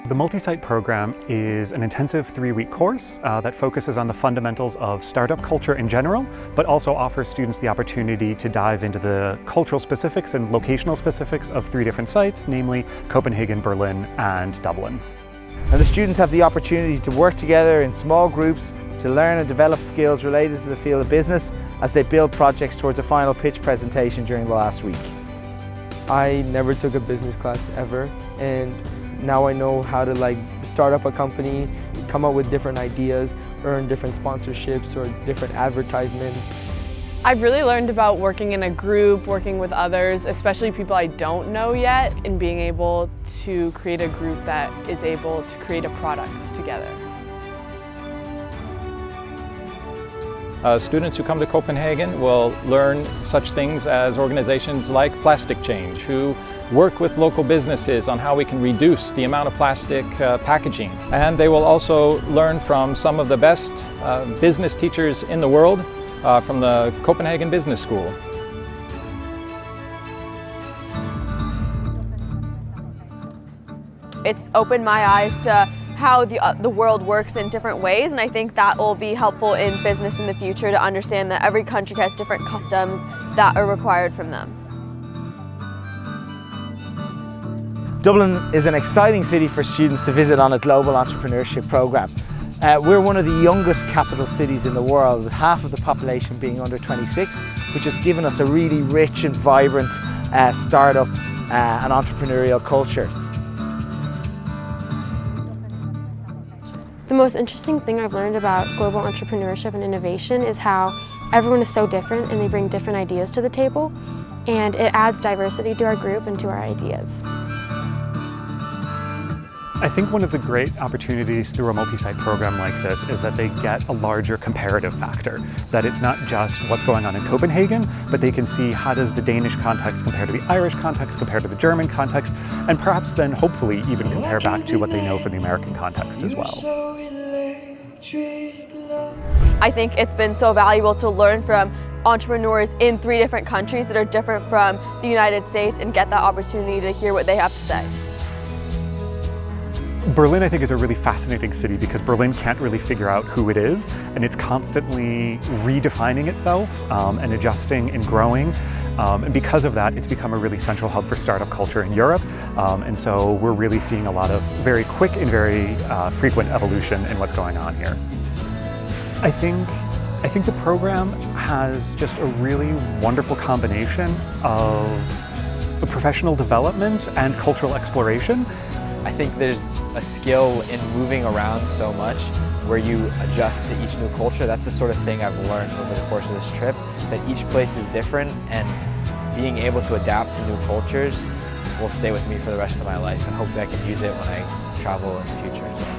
The multi-site program is an intensive 3-week course that focuses on the fundamentals of startup culture in general, but also offers students the opportunity to dive into the cultural specifics and locational specifics of 3 different sites, namely Copenhagen, Berlin, and Dublin. And the students have the opportunity to work together in small groups to learn and develop skills related to the field of business as they build projects towards a final pitch presentation during the last week. I never took a business class ever, and now I know how to start up a company, come up with different ideas, earn different sponsorships or different advertisements. I've really learned about working in a group, working with others, especially people I don't know yet, and being able to create a group that is able to create a product together. Students who come to Copenhagen will learn such things as organizations like Plastic Change, who work with local businesses on how we can reduce the amount of plastic packaging. And they will also learn from some of the best business teachers in the world from the Copenhagen Business School. It's opened my eyes to how the world works in different ways, and I think that will be helpful in business in the future to understand that every country has different customs that are required from them. Dublin is an exciting city for students to visit on a global entrepreneurship program. We're one of the youngest capital cities in the world, with half of the population being under 26, which has given us a really rich and vibrant startup and entrepreneurial culture. The most interesting thing I've learned about global entrepreneurship and innovation is how everyone is so different and they bring different ideas to the table, and it adds diversity to our group and to our ideas. I think one of the great opportunities through a multi-site program like this is that they get a larger comparative factor. That it's not just what's going on in Copenhagen, but they can see how does the Danish context compare to the Irish context, compare to the German context, and perhaps then hopefully even compare back to what they know from the American context as well. I think it's been so valuable to learn from entrepreneurs in 3 different countries that are different from the United States and get that opportunity to hear what they have to say. Berlin, I think, is a really fascinating city because Berlin can't really figure out who it is, and it's constantly redefining itself and adjusting and growing. And because of that, it's become a really central hub for startup culture in Europe. And so we're really seeing a lot of very quick and very frequent evolution in what's going on here. I think the program has just a really wonderful combination of professional development and cultural exploration. I think there's a skill in moving around so much where you adjust to each new culture. That's the sort of thing I've learned over the course of this trip, that each place is different, and being able to adapt to new cultures will stay with me for the rest of my life, and hopefully I can use it when I travel in the future as well.